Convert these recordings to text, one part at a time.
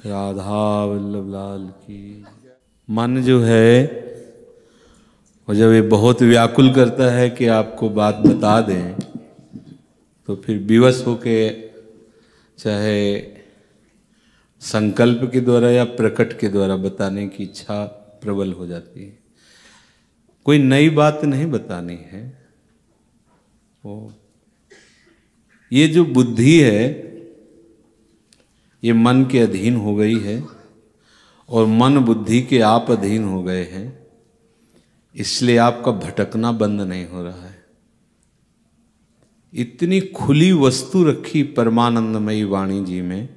राधा वल्लभ लाल की। मन जो है वो जब ये बहुत व्याकुल करता है कि आपको बात बता दें, तो फिर विवश होके चाहे संकल्प के द्वारा या प्रकट के द्वारा बताने की इच्छा प्रबल हो जाती है। कोई नई बात नहीं बतानी है। वो ये जो बुद्धि है ये मन के अधीन हो गई है और मन बुद्धि के आप अधीन हो गए हैं, इसलिए आपका भटकना बंद नहीं हो रहा है। इतनी खुली वस्तु रखी परमानंदमयी वाणी जी में,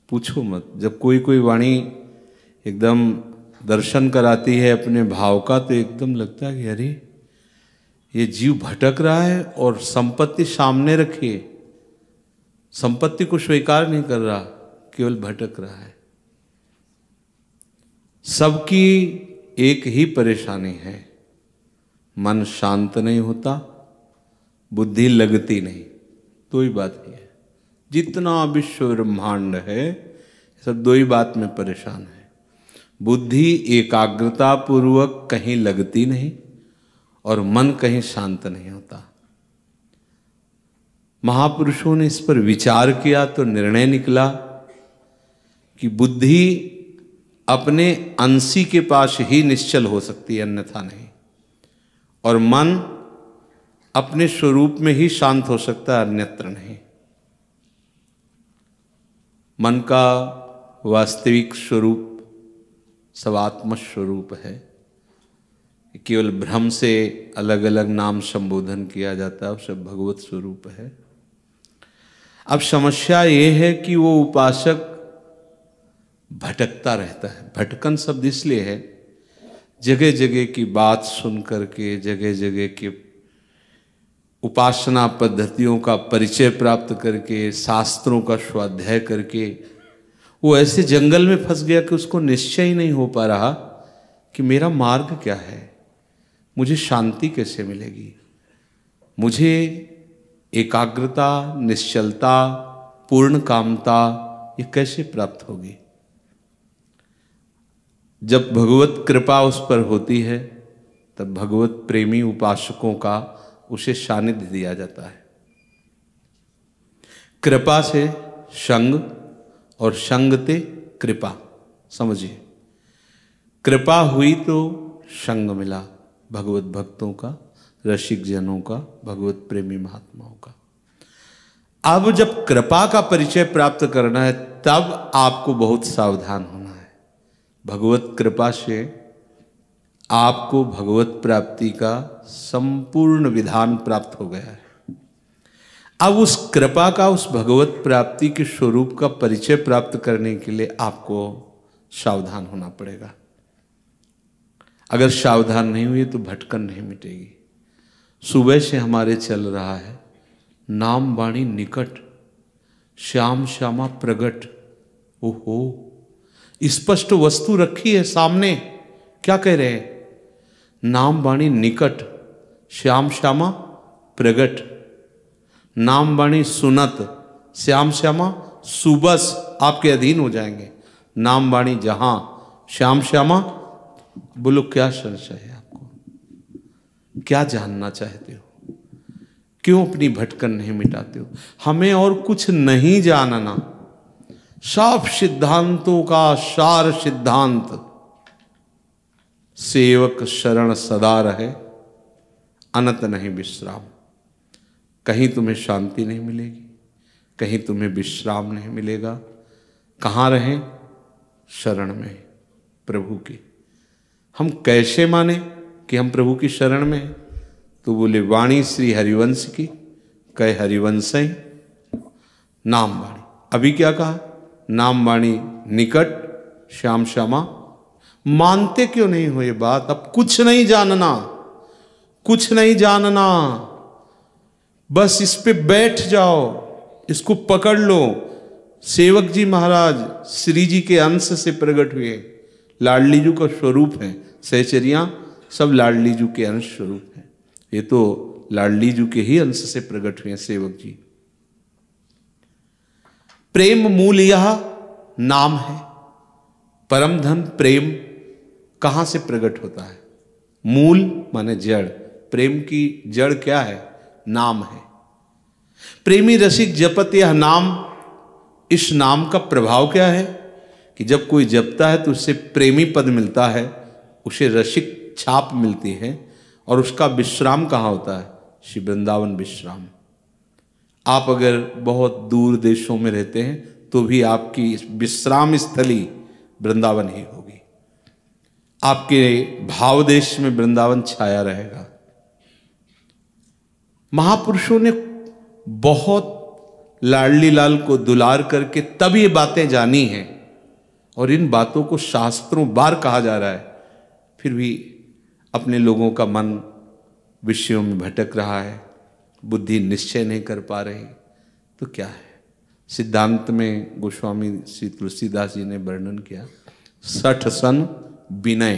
पूछो मत। जब कोई कोई वाणी एकदम दर्शन कराती है अपने भाव का, तो एकदम लगता है कि अरे ये जीव भटक रहा है और संपत्ति सामने रखी है, संपत्ति को स्वीकार नहीं कर रहा, केवल भटक रहा है। सबकी एक ही परेशानी है, मन शांत नहीं होता, बुद्धि लगती नहीं। दो ही बात ही है। जितना विश्व ब्रह्मांड है सब दो ही बात में परेशान है। बुद्धि एकाग्रता पूर्वक कहीं लगती नहीं और मन कहीं शांत नहीं होता। महापुरुषों ने इस पर विचार किया तो निर्णय निकला कि बुद्धि अपने अंशी के पास ही निश्चल हो सकती है, अन्यथा नहीं, और मन अपने स्वरूप में ही शांत हो सकता है, अन्यत्र नहीं। मन का वास्तविक स्वरूप सवात्म स्वरूप है। केवल भ्रम से अलग अलग नाम संबोधन किया जाता है, सब भगवत स्वरूप है। अब समस्या ये है कि वो उपासक भटकता रहता है। भटकन शब्द इसलिए है, जगह जगह की बात सुन करके, जगह जगह के उपासना पद्धतियों का परिचय प्राप्त करके, शास्त्रों का स्वाध्याय करके वो ऐसे जंगल में फंस गया कि उसको निश्चय ही नहीं हो पा रहा कि मेरा मार्ग क्या है, मुझे शांति कैसे मिलेगी, मुझे एकाग्रता, निश्चलता, पूर्ण कामता ये कैसे प्राप्त होगी। जब भगवत कृपा उस पर होती है तब भगवत प्रेमी उपासकों का उसे सानिध्य दिया जाता है। कृपा से संग और संग ते कृपा, समझिए। कृपा हुई तो संग मिला भगवत भक्तों का, रसिक जनों का, भगवत प्रेमी महात्माओं का। अब जब कृपा का परिचय प्राप्त करना है तब आपको बहुत सावधान होना है। भगवत कृपा से आपको भगवत प्राप्ति का संपूर्ण विधान प्राप्त हो गया है। अब उस कृपा का, उस भगवत प्राप्ति के स्वरूप का परिचय प्राप्त करने के लिए आपको सावधान होना पड़ेगा। अगर सावधान नहीं हुए तो भटकन नहीं मिटेगी। सुबह से हमारे चल रहा है नाम वाणी निकट, श्याम श्यामा प्रगट। ओहो, स्पष्ट वस्तु रखी है सामने। क्या कह रहे हैं? नाम वाणी निकट, श्याम श्यामा प्रगट। नाम वाणी सुनत, श्याम श्यामा सुबस आपके अधीन हो जाएंगे। नाम वाणी जहां, श्याम श्यामा। बोलो क्या संशय है आपको? क्या जानना चाहते हो? क्यों अपनी भटकन नहीं मिटाते हो? हमें और कुछ नहीं जानना। सब सिद्धांतों का सार सिद्धांत, सेवक शरण सदा रहे, अनंत नहीं विश्राम। कहीं तुम्हें शांति नहीं मिलेगी, कहीं तुम्हें विश्राम नहीं मिलेगा। कहाँ रहें? शरण में, प्रभु की। हम कैसे माने कि हम प्रभु की शरण में हैं? तो बोले वाणी श्री हरिवंश की, कहे हरिवंश नाम वाणी। अभी क्या कहा? नाम वाणी निकट, श्याम श्यामा। मानते क्यों नहीं हो ये बात? अब कुछ नहीं जानना, कुछ नहीं जानना, बस इस पे बैठ जाओ, इसको पकड़ लो। सेवक जी महाराज श्री जी के अंश से प्रकट हुए, लाडली जी का स्वरूप है। सहचरियां सब लाडली जी के अंश स्वरूप है। ये तो लाडली जी के ही अंश से प्रकट हुए सेवक जी। प्रेम मूल यह नाम है। परम धन प्रेम कहाँ से प्रकट होता है? मूल माने जड़। प्रेम की जड़ क्या है? नाम है। प्रेमी रसिक जपत यह नाम। इस नाम का प्रभाव क्या है कि जब कोई जपता है तो उससे प्रेमी पद मिलता है, उसे रसिक छाप मिलती है, और उसका विश्राम कहाँ होता है? श्री वृंदावन विश्राम। आप अगर बहुत दूर देशों में रहते हैं तो भी आपकी विश्राम स्थली वृंदावन ही होगी। आपके भाव देश में वृंदावन छाया रहेगा। महापुरुषों ने बहुत लाडली लाल को दुलार करके तब ये बातें जानी हैं, और इन बातों को शास्त्रों बार कहा जा रहा है, फिर भी अपने लोगों का मन विषयों में भटक रहा है, बुद्धि निश्चय नहीं कर पा रही। तो क्या है? सिद्धांत में गोस्वामी श्री तुलसीदास जी ने वर्णन किया, 60 सन विनय,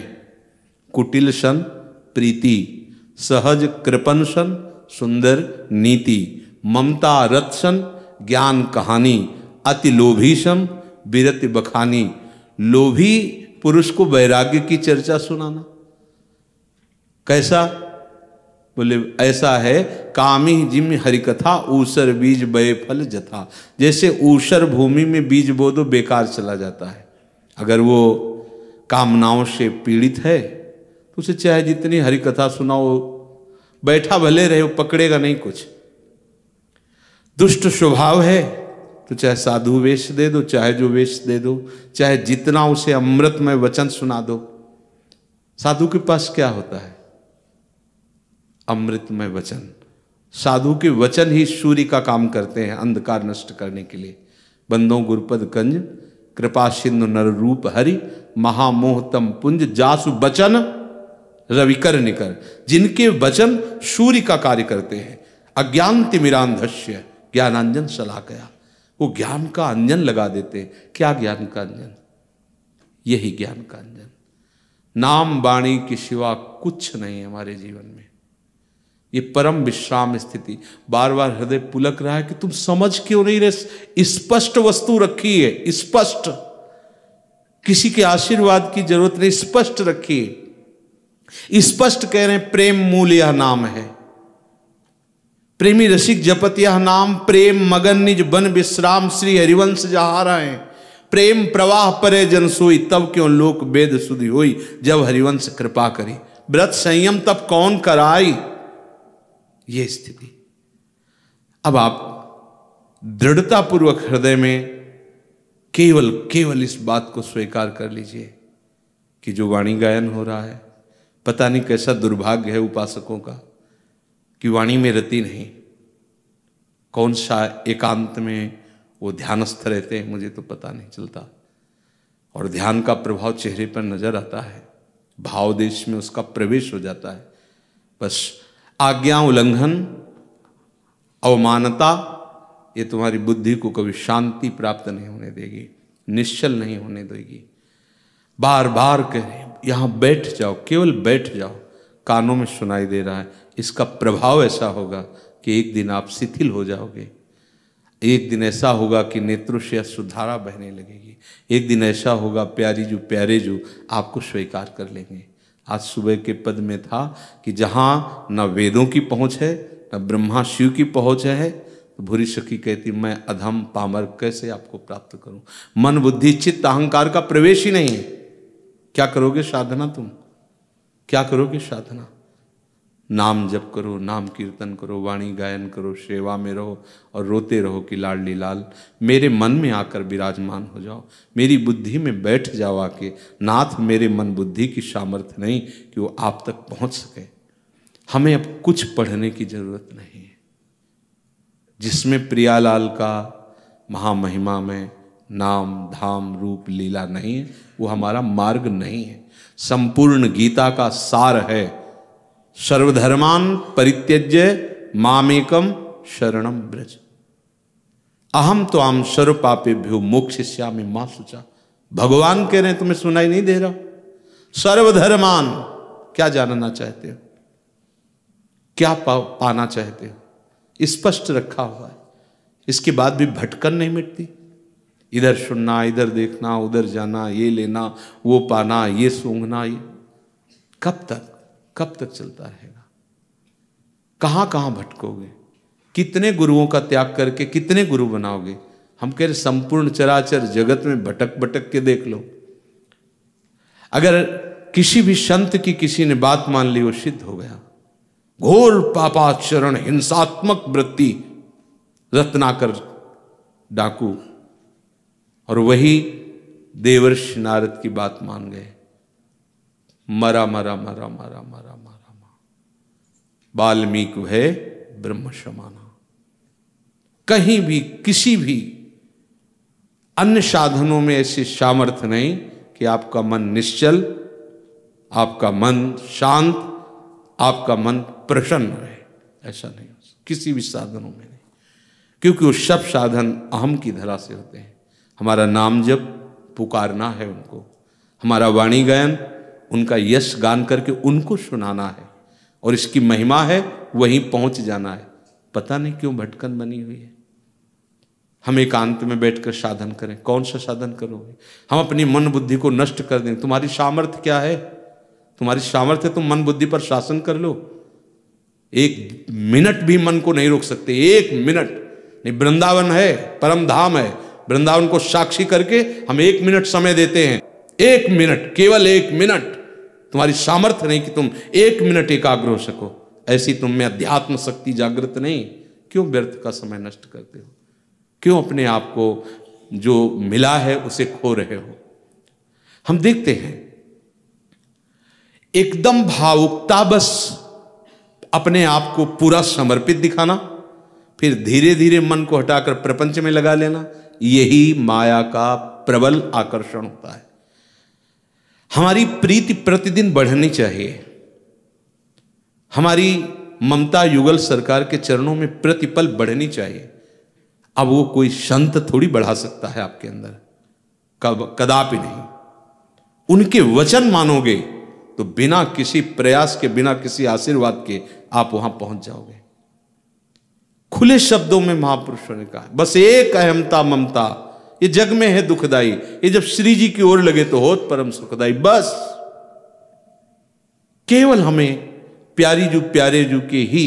कुटिल सन प्रीति, सहज कृपन सन सुंदर नीति, ममता रत सन ज्ञान कहानी, अति लोभी सन विरति बखानी। लोभी पुरुष को वैराग्य की चर्चा सुनाना कैसा? बोले ऐसा है, कामी जिम हरिकथा ऊसर बीज बय फल जथा। जैसे ऊसर भूमि में बीज बो दो बेकार चला जाता है। अगर वो कामनाओं से पीड़ित है तो उसे चाहे जितनी हरिकथा सुनाओ, बैठा भले रहे, वो पकड़ेगा नहीं कुछ। दुष्ट स्वभाव है तो चाहे साधु वेश दे दो, चाहे जो वेश दे दो, चाहे जितना उसे अमृतमय वचन सुना दो। साधु के पास क्या होता है? अमृतमय वचन। साधु के वचन ही सूर्य का काम करते हैं अंधकार नष्ट करने के लिए। बंदो गुरुपद कंज कृपा सिंधु नर रूप हरि, महामोहतम पुंज जासु बचन रविकर निकर। जिनके वचन सूर्य का कार्य करते हैं। अज्ञान तिमिरांधस्य ज्ञानांजन शलाकया। वो ज्ञान का अंजन लगा देते हैं। क्या ज्ञान का अंजन? यही ज्ञान का अंजन। नाम वाणी के सिवा कुछ नहीं है हमारे जीवन में। ये परम विश्राम स्थिति। बार बार हृदय पुलक रहा है कि तुम समझ क्यों नहीं रहे? स्पष्ट वस्तु रखी है, स्पष्ट, किसी के आशीर्वाद की जरूरत नहीं, स्पष्ट रखी है। स्पष्ट कह रहे हैं प्रेम मूल यह नाम है। प्रेमी रसिक जपत यह नाम, प्रेम मगन निज बन विश्राम। श्री हरिवंश जहारा है, प्रेम प्रवाह परे जन सोई, तब क्यों लोक वेद सुधि होई, जब हरिवंश कृपा करी। व्रत संयम तब कौन कराई, ये स्थिति। अब आप दृढ़तापूर्वक हृदय में केवल इस बात को स्वीकार कर लीजिए कि जो वाणी गायन हो रहा है, पता नहीं कैसा दुर्भाग्य है उपासकों का कि वाणी में रति नहीं। कौन सा एकांत में वो ध्यानस्थ रहते हैं मुझे तो पता नहीं चलता, और ध्यान का प्रभाव चेहरे पर नजर आता है, भाव देश में उसका प्रवेश हो जाता है। बस आज्ञा उल्लंघन, अवमानता, ये तुम्हारी बुद्धि को कभी शांति प्राप्त नहीं होने देगी, निश्चल नहीं होने देगी। बार बार कहें यहां बैठ जाओ, केवल बैठ जाओ, कानों में सुनाई दे रहा है। इसका प्रभाव ऐसा होगा कि एक दिन आप शिथिल हो जाओगे। एक दिन ऐसा होगा कि नेत्रों से अश्रुधारा बहने लगेगी। एक दिन ऐसा होगा प्यारी जो प्यारे जो आपको स्वीकार कर लेंगे। आज सुबह के पद में था कि जहाँ न वेदों की पहुँच है न ब्रह्मा शिव की पहुँच है, तो भूरी सखी कहती मैं अधम पामर कैसे आपको प्राप्त करूं? मन बुद्धि चित्त अहंकार का प्रवेश ही नहीं है। क्या करोगे साधना? तुम क्या करोगे साधना? नाम जप करो, नाम कीर्तन करो, वाणी गायन करो, सेवा में रहो और रोते रहो कि लाडली लाल मेरे मन में आकर विराजमान हो जाओ, मेरी बुद्धि में बैठ जाओ आके। नाथ मेरे मन बुद्धि की सामर्थ्य नहीं कि वो आप तक पहुंच सके। हमें अब कुछ पढ़ने की जरूरत नहीं है। जिसमें प्रियालाल का महामहिमा में नाम धाम रूप लीला नहीं है, वो हमारा मार्ग नहीं है। संपूर्ण गीता का सार है सर्वधर्मान परित्यज्य मामेकम शरणम ब्रज, अहम तो आम सर्व पापेभ्यो मोक्षयिष्यामि मा शुचा। भगवान कह रहे हैं, तुम्हें सुनाई नहीं दे रहा? सर्वधर्मान, क्या जानना चाहते हो? क्या पाना चाहते हो? स्पष्ट रखा हुआ है। इसके बाद भी भटकन नहीं मिटती। इधर सुनना, इधर देखना, उधर जाना, ये लेना, वो पाना, ये सूंघना, ये कब तक चलता रहेगा? कहाँ कहाँ भटकोगे? कितने गुरुओं का त्याग करके कितने गुरु बनाओगे? हम कह रहे संपूर्ण चराचर जगत में भटक भटक के देख लो। अगर किसी भी संत की किसी ने बात मान ली, वो सिद्ध हो गया। घोर पापाचरण, हिंसात्मक वृत्ति, रत्नाकर डाकू, और वही देवर्षि नारद की बात मान गए। मरा मरा मरा मरा मरा मरा, वाल्मीकि है ब्रह्म समाना। कहीं भी किसी भी अन्य साधनों में ऐसी सामर्थ्य नहीं कि आपका मन निश्चल, आपका मन शांत, आपका मन प्रसन्न रहे। ऐसा नहीं हो सकता किसी भी साधनों में नहीं, क्योंकि वो सब साधन अहम की धरा से होते हैं। हमारा नाम जब पुकारना है उनको, हमारा वाणी गायन उनका यश गान करके उनको सुनाना है, और इसकी महिमा है वहीं पहुंच जाना है। पता नहीं क्यों भटकन बनी हुई है। हम एकांत में बैठकर साधन करें। कौन सा साधन करोगे? हम अपनी मन बुद्धि को नष्ट कर दें। तुम्हारी सामर्थ्य क्या है? तुम्हारी सामर्थ्य तुम मन बुद्धि पर शासन कर लो। एक मिनट भी मन को नहीं रोक सकते, एक मिनट नहीं। वृंदावन है, परम धाम है, वृंदावन को साक्षी करके हम 1 मिनट समय देते हैं। 1 मिनट, केवल 1 मिनट। तुम्हारी सामर्थ्य नहीं कि तुम 1 मिनट एकाग्र हो सको। ऐसी तुम में अध्यात्म शक्ति जागृत नहीं। क्यों व्यर्थ का समय नष्ट करते हो? क्यों अपने आप को जो मिला है उसे खो रहे हो? हम देखते हैं एकदम भावुकता, बस अपने आप को पूरा समर्पित दिखाना, फिर धीरे धीरे मन को हटाकर प्रपंच में लगा लेना, यही माया का प्रबल आकर्षण होता है। हमारी प्रीति प्रतिदिन बढ़नी चाहिए। हमारी ममता युगल सरकार के चरणों में प्रतिपल बढ़नी चाहिए। अब वो कोई संत थोड़ी बढ़ा सकता है आपके अंदर, कदापि नहीं। उनके वचन मानोगे तो बिना किसी प्रयास के, बिना किसी आशीर्वाद के आप वहां पहुंच जाओगे। खुले शब्दों में महापुरुषों ने कहा, बस एक अहमता ममता ये जग में है दुखदाई, ये जब श्री जी की ओर लगे तो होत परम सुखदाई। बस केवल हमें प्यारी जू प्यारे जू के ही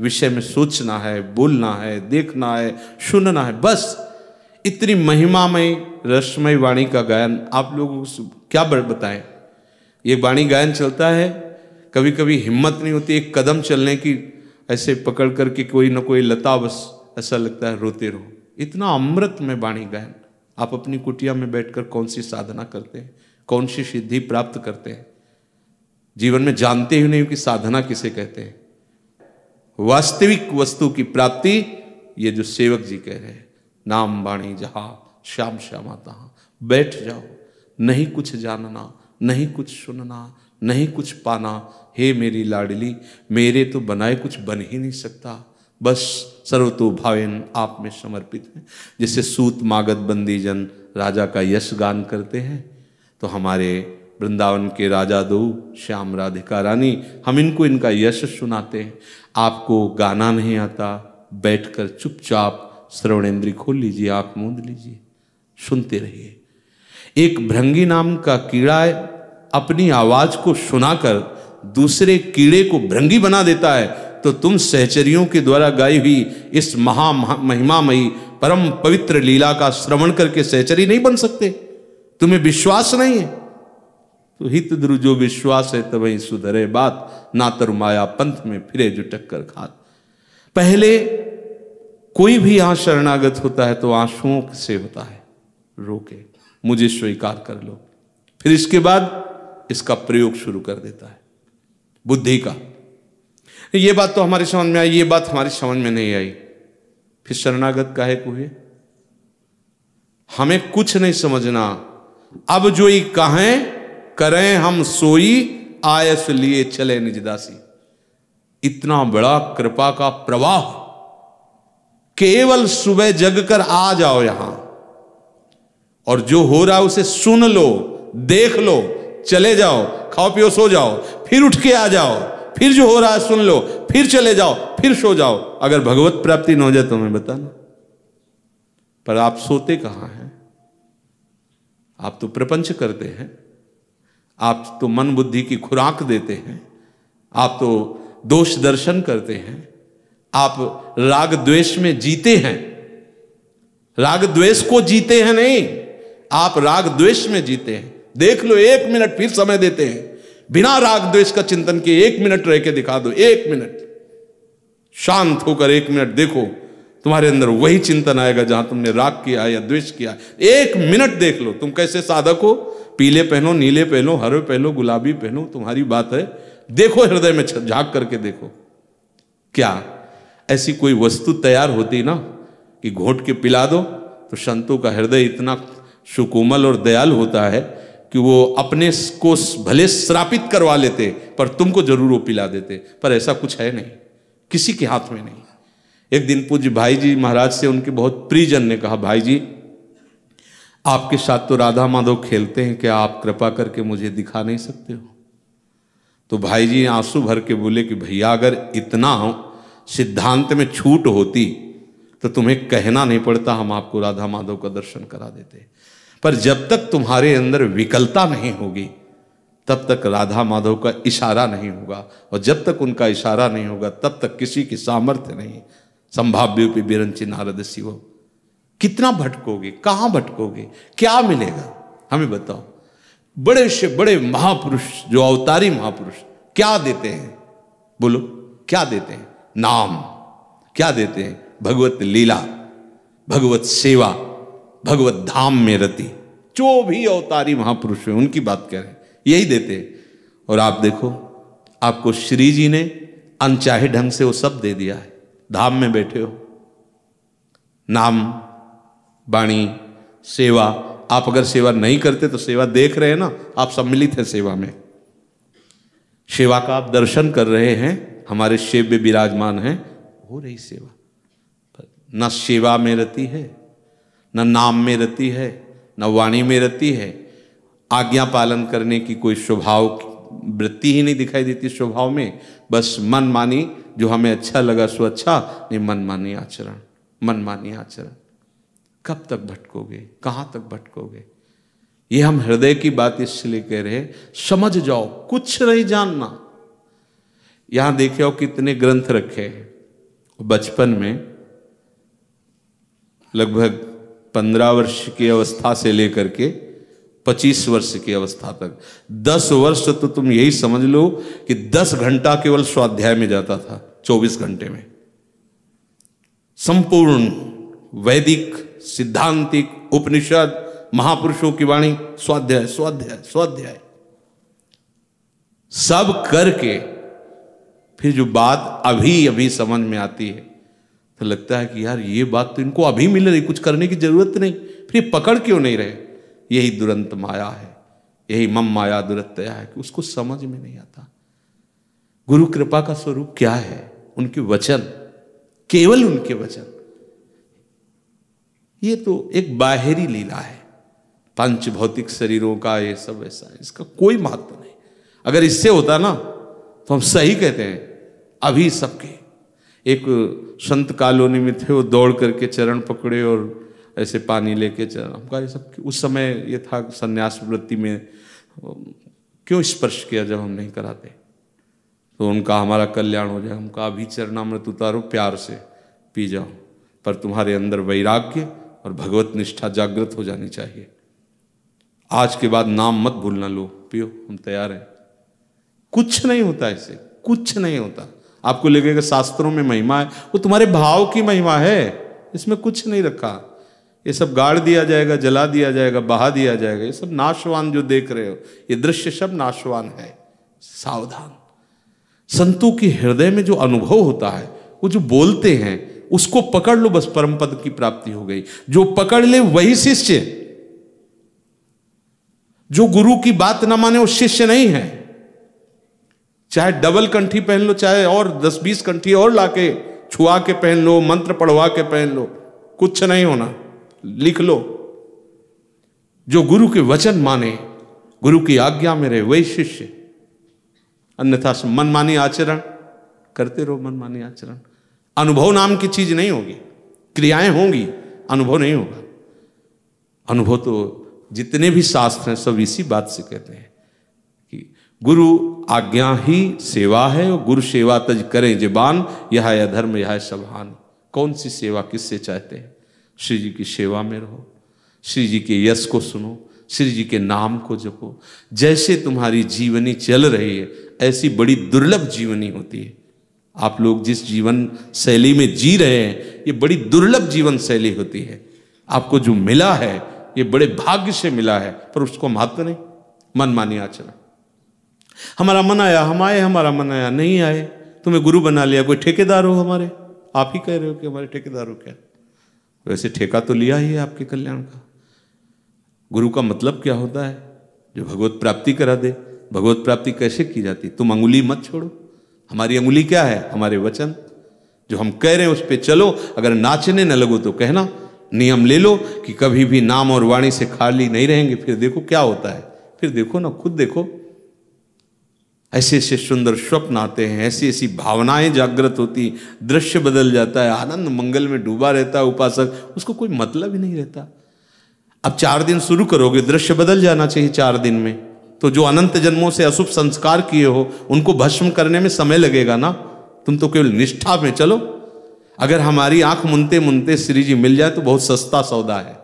विषय में सोचना है, बोलना है, देखना है, सुनना है। बस इतनी महिमामय रसमय वाणी का गायन आप लोगों को क्या बताएं। ये वाणी गायन चलता है, कभी कभी हिम्मत नहीं होती एक कदम चलने की, ऐसे पकड़ करके कोई ना कोई लता, बस ऐसा लगता है रोते रहो। इतना अमृत में वाणी गायन। आप अपनी कुटिया में बैठकर कौन सी साधना करते हैं, कौन सी सिद्धि प्राप्त करते हैं? जीवन में जानते ही नहीं कि साधना किसे कहते हैं। वास्तविक वस्तु की प्राप्ति ये जो सेवक जी कह रहे हैं, नाम वाणी जहां श्याम श्यामा तहां। बैठ जाओ, नहीं कुछ जानना, नहीं कुछ सुनना, नहीं कुछ पाना। हे मेरी लाडली, मेरे तो बनाए कुछ बन ही नहीं सकता, बस सर्वतो भावेन आप में समर्पित है। जैसे सूत मागध बंदी जन राजा का यश गान करते हैं, तो हमारे वृंदावन के राजा दो श्याम राधिका रानी, हम इनको इनका यश सुनाते हैं। आपको गाना नहीं आता, बैठकर चुपचाप श्रवणेंद्री खोल लीजिए, आंख मूंद लीजिए, सुनते रहिए। एक भृंगी नाम का कीड़ा अपनी आवाज को सुनाकर दूसरे कीड़े को भृंगी बना देता है, तो तुम सहचरियों के द्वारा गाई हुई इस महिमामयी परम पवित्र लीला का श्रवण करके सहचरी नहीं बन सकते? तुम्हें विश्वास नहीं है तो हित द्रु जो विश्वास है तब वही सुधरे बात, ना तर माया पंथ में फिरे जो टक्कर खात। पहले कोई भी यहां शरणागत होता है तो आंसुओं से होता है, रोके मुझे स्वीकार कर लो, फिर इसके बाद इसका प्रयोग शुरू कर देता है बुद्धि का। ये बात तो हमारी समझ में आई, ये बात हमारी समझ में नहीं आई, फिर शरणागत काहे को हुए? हमें कुछ नहीं समझना। अब जो ही कहें करें हम सोई, आयस लिए चले निजदासी। इतना बड़ा कृपा का प्रवाह, केवल सुबह जगकर आ जाओ यहां और जो हो रहा है उसे सुन लो, देख लो, चले जाओ, खाओ पियो सो जाओ, फिर उठ के आ जाओ, फिर जो हो रहा है सुन लो, फिर चले जाओ, फिर सो जाओ। अगर भगवत प्राप्ति न हो जाए तो हमें बताना। पर आप सोते कहां हैं? आप तो प्रपंच करते हैं, आप तो मन बुद्धि की खुराक देते हैं, आप तो दोष दर्शन करते हैं, आप राग द्वेष में जीते हैं। राग द्वेष को जीते हैं नहीं, आप राग द्वेष में जीते हैं। देख लो, 1 मिनट फिर समय देते हैं, बिना राग द्वेष का चिंतन किए 1 मिनट रह के दिखा दो। 1 मिनट शांत होकर 1 मिनट देखो, तुम्हारे अंदर वही चिंतन आएगा जहां तुमने राग किया या द्वेष किया। 1 मिनट देख लो, तुम कैसे साधक हो। पीले पहनो, नीले पहनो, हरे पहनो, गुलाबी पहनो, तुम्हारी बात है। देखो हृदय में झांक करके देखो, क्या ऐसी कोई वस्तु तैयार होती ना कि घोट के पिला दो तो संतों का हृदय इतना सुकोमल और दयालु होता है कि वो अपने को भले श्रापित करवा लेते पर तुमको जरूर वो पिला देते। पर ऐसा कुछ है नहीं, किसी के हाथ में नहीं। एक दिन पूज्य भाई जी महाराज से उनके बहुत प्रियजन ने कहा, भाई जी आपके साथ तो राधा माधव खेलते हैं, क्या आप कृपा करके मुझे दिखा नहीं सकते हो? तो भाई जी आंसू भर के बोले कि भैया अगर इतना सिद्धांत में छूट होती तो तुम्हें कहना नहीं पड़ता, हम आपको राधा माधव का दर्शन करा देते। पर जब तक तुम्हारे अंदर विकलता नहीं होगी तब तक राधा माधव का इशारा नहीं होगा, और जब तक उनका इशारा नहीं होगा तब तक किसी की सामर्थ्य नहीं। संभाव्योपि विरंचि नारद शिव। कितना भटकोगे, कहां भटकोगे, क्या मिलेगा हमें बताओ। बड़े से बड़े महापुरुष, जो अवतारी महापुरुष क्या देते हैं, बोलो क्या देते हैं? नाम। क्या देते हैं? भगवत लीला, भगवत सेवा, भगवत धाम में रति। जो भी अवतारी महापुरुष है उनकी बात कह रहे हैं, यही देते हैं। और आप देखो, आपको श्री जी ने अनचाहे ढंग से वो सब दे दिया है। धाम में बैठे हो, नाम, वाणी, सेवा। आप अगर सेवा नहीं करते तो सेवा देख रहे हैं ना, आप सम्मिलित हैं सेवा में। सेवा का आप दर्शन कर रहे हैं, हमारे शिव में विराजमान हैं, हो रही सेवा। न सेवा में रति है, न नाम में रति है, न वाणी में रति है। आज्ञा पालन करने की कोई स्वभाव वृत्ति ही नहीं दिखाई देती स्वभाव में। बस मन मानी, जो हमें अच्छा लगा सो अच्छा, नहीं मनमानी आचरण, मनमानी आचरण। कब तक भटकोगे, कहां तक भटकोगे? ये हम हृदय की बात इसलिए कह रहे हैं, समझ जाओ, कुछ नहीं जानना। यहां देखे हो कितने ग्रंथ रखे हैं। बचपन में लगभग 15 वर्ष की अवस्था से लेकर के 25 वर्ष की अवस्था तक 10 वर्ष तो तुम यही समझ लो कि 10 घंटा केवल स्वाध्याय में जाता था। 24 घंटे में संपूर्ण वैदिक, सिद्धांतिक, उपनिषद, महापुरुषों की वाणी, स्वाध्याय स्वाध्याय स्वाध्याय सब करके फिर जो बात अभी अभी समझ में आती है तो लगता है कि यार ये बात तो इनको अभी मिल रही, कुछ करने की जरूरत नहीं, फिर पकड़ क्यों नहीं रहे? यही दुरंत माया है, यही मम माया दुरत्या है कि उसको समझ में नहीं आता। गुरु कृपा का स्वरूप क्या है? उनके वचन, केवल उनके वचन। ये तो एक बाहरी लीला है, पंच भौतिक शरीरों का ये सब ऐसा है, इसका कोई महत्व नहीं। अगर इससे होता ना तो हम सही कहते हैं। अभी सबके एक संत कॉलोनी में थे, वो दौड़ करके चरण पकड़े और ऐसे पानी लेके चरण, हमका ये सब उस समय ये था संन्यास वृत्ति में क्यों स्पर्श किया जब हम नहीं कराते, तो उनका हमारा कल्याण हो जाए। हमका अभी चरणामृत उतारो, प्यार से पी जाओ, पर तुम्हारे अंदर वैराग्य और भगवत निष्ठा जागृत हो जानी चाहिए। आज के बाद नाम मत भूलना, लो पियो, हम तैयार हैं। कुछ नहीं होता इससे, कुछ नहीं होता। आपको लगेगा शास्त्रों में महिमा है, वो तुम्हारे भाव की महिमा है, इसमें कुछ नहीं रखा। ये सब गाड़ दिया जाएगा, जला दिया जाएगा, बहा दिया जाएगा। ये सब नाशवान जो देख रहे हो, ये दृश्य सब नाशवान है। सावधान। संतों के हृदय में जो अनुभव होता है, वो जो बोलते हैं उसको पकड़ लो, बस परम पद की प्राप्ति हो गई। जो पकड़ ले वही शिष्य। जो गुरु की बात ना माने वो शिष्य नहीं है। चाहे डबल कंठी पहन लो, चाहे और 10-20 कंठी और लाके छुआ के पहन लो, मंत्र पढ़वा के पहन लो, कुछ नहीं होना। लिख लो, जो गुरु के वचन माने, गुरु की आज्ञा में रहे, वही शिष्य। अन्यथा मनमानी आचरण करते रहो, मनमानी आचरण। अनुभव नाम की चीज नहीं होगी, क्रियाएं होंगी, अनुभव नहीं होगा। अनुभव तो जितने भी शास्त्र हैं सब इसी बात से कहते हैं कि गुरु आज्ञा ही सेवा है और गुरु सेवा तज करें जिबान, यह है अधर्म यह है सबहान। कौन सी सेवा किससे चाहते हैं? श्री जी की सेवा में रहो, श्री जी के यश को सुनो, श्री जी के नाम को जपो। जैसे तुम्हारी जीवनी चल रही है ऐसी बड़ी दुर्लभ जीवनी होती है। आप लोग जिस जीवन शैली में जी रहे हैं ये बड़ी दुर्लभ जीवन शैली होती है। आपको जो मिला है ये बड़े भाग्य से मिला है, पर उसको महत्व नहीं, मनमानी आचरण। हमारा मन आया हम आए, हमारा मन आया नहीं आए, तुम्हें गुरु बना लिया, कोई ठेकेदार हो हमारे, आप ही कह रहे हो कि हमारे ठेकेदार हो क्या? वैसे ठेका तो लिया ही है आपके कल्याण का। गुरु का मतलब क्या होता है? जो भगवत प्राप्ति करा दे। भगवत प्राप्ति कैसे की जाती? तुम अंगुली मत छोड़ो। हमारी अंगुली क्या है? हमारे वचन। जो हम कह रहे हैं उस पर चलो। अगर नाचने न लगो तो कहना, नियम ले लो कि कभी भी नाम और वाणी से खाली नहीं रहेंगे। फिर देखो क्या होता है, फिर देखो ना, खुद देखो। ऐसे ऐसे सुंदर स्वप्न आते हैं, ऐसी ऐसी भावनाएं जागृत होती, दृश्य बदल जाता है, आनंद मंगल में डूबा रहता है उपासक, उसको कोई मतलब ही नहीं रहता। अब 4 दिन शुरू करोगे, दृश्य बदल जाना चाहिए 4 दिन में। तो जो अनंत जन्मों से अशुभ संस्कार किए हो उनको भस्म करने में समय लगेगा ना। तुम तो केवल निष्ठा में चलो। अगर हमारी आंख मुनते मुनते श्री जी मिल जाए तो बहुत सस्ता सौदा है।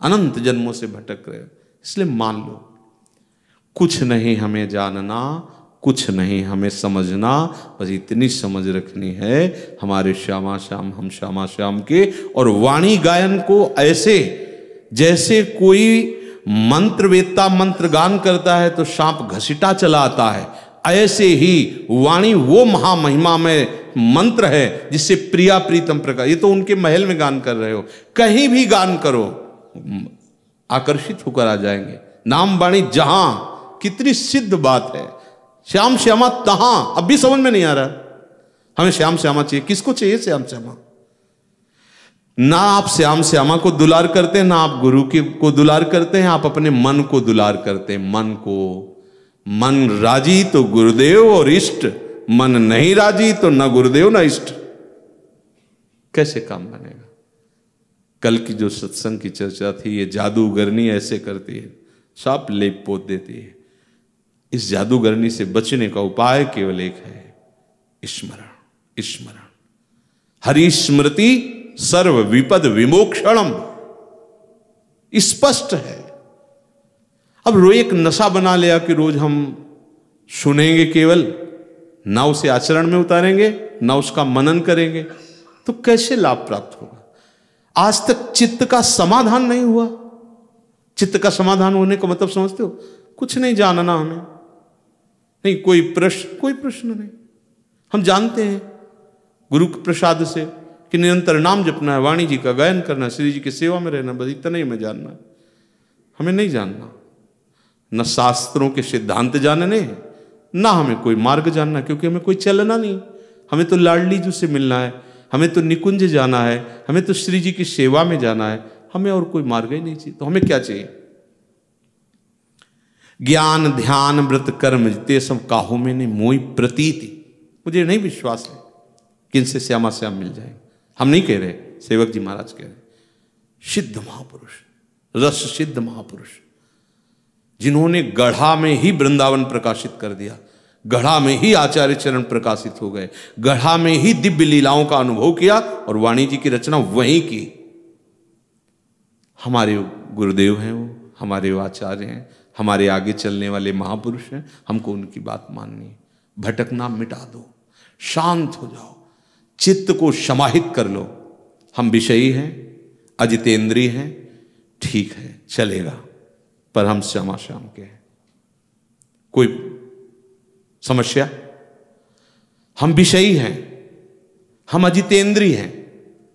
अनंत जन्मों से भटक रहे हो, इसलिए मान लो कुछ नहीं हमें जानना, कुछ नहीं हमें समझना, बस इतनी समझ रखनी है हमारे श्यामा श्याम हम श्यामा श्याम के। और वाणी गायन को ऐसे जैसे कोई मंत्रवेत्ता मंत्र गान करता है तो सांप घसीटा चला आता है, ऐसे ही वाणी वो महामहिमा में मंत्र है जिससे प्रिया प्रीतम प्रकाश। ये तो उनके महल में गान कर रहे हो, कहीं भी गान करो आकर्षित होकर आ जाएंगे। नाम वाणी जहां, कितनी सिद्ध बात है। श्याम श्यामा तहां, अब भी समझ में नहीं आ रहा। हमें श्याम श्यामा चाहिए, किसको चाहिए श्याम श्यामा? ना आप श्याम श्यामा को दुलार करते हैं, ना आप गुरु को दुलार करते हैं, आप अपने मन को दुलार करते हैं। मन को, मन राजी तो गुरुदेव और इष्ट, मन नहीं राजी तो न गुरुदेव न इष्ट। कैसे काम बनेगा? कल की जो सत्संग की चर्चा थी, ये जादूगरनी ऐसे करती है, सब लेप पोत देती है। इस जादूगरनी से बचने का उपाय केवल एक है, स्मरण। स्मरण, हरि स्मृति सर्व विपद विमोक्षणम, स्पष्ट है। अब रोज एक नशा बना लिया कि रोज हम सुनेंगे केवल, ना उसे आचरण में उतारेंगे, ना उसका मनन करेंगे, तो कैसे लाभ प्राप्त होगा? आज तक चित्त का समाधान नहीं हुआ। चित्त का समाधान होने का मतलब समझते हो? कुछ नहीं जानना हमें, नहीं कोई प्रश्न नहीं। हम जानते हैं गुरु के प्रसाद से कि निरंतर नाम जपना है, वाणी जी का गायन करना, श्री जी की सेवा में रहना, बस इतना ही हमें जानना। हमें नहीं जानना, न शास्त्रों के सिद्धांत जानने, ना हमें कोई मार्ग जानना, क्योंकि हमें कोई चलना नहीं। हमें तो लाडली जी से मिलना है, हमें तो निकुंज जाना है, हमें तो श्री जी की सेवा में जाना है, हमें और कोई मार्ग ही नहीं चाहिए। तो हमें क्या चाहिए? ज्ञान ध्यान व्रत कर्म जिते सब काहू में नहीं मोई प्रतीति। मुझे नहीं विश्वास है कि इनसे श्यामा श्याम मिल जाएंगे। हम नहीं कह रहे, सेवक जी महाराज कह रहे। सिद्ध महापुरुष, रस सिद्ध महापुरुष, जिन्होंने गढ़ा में ही वृंदावन प्रकाशित कर दिया, गढ़ा में ही आचार्य चरण प्रकाशित हो गए, गढ़ा में ही दिव्य लीलाओं का अनुभव किया और वाणी जी की रचना वहीं की। हमारे गुरुदेव हैं वो, हमारे आचार्य हैं, हमारे आगे चलने वाले महापुरुष हैं। हमको उनकी बात माननी है। भटकना मिटा दो, शांत हो जाओ, चित्त को समाहित कर लो। हम विषयी हैं, अजितेंद्रिय हैं, ठीक है चलेगा, पर हम श्यामा श्याम के हैं। कोई समस्या? हम विषयी हैं, हम अजितेंद्रिय हैं,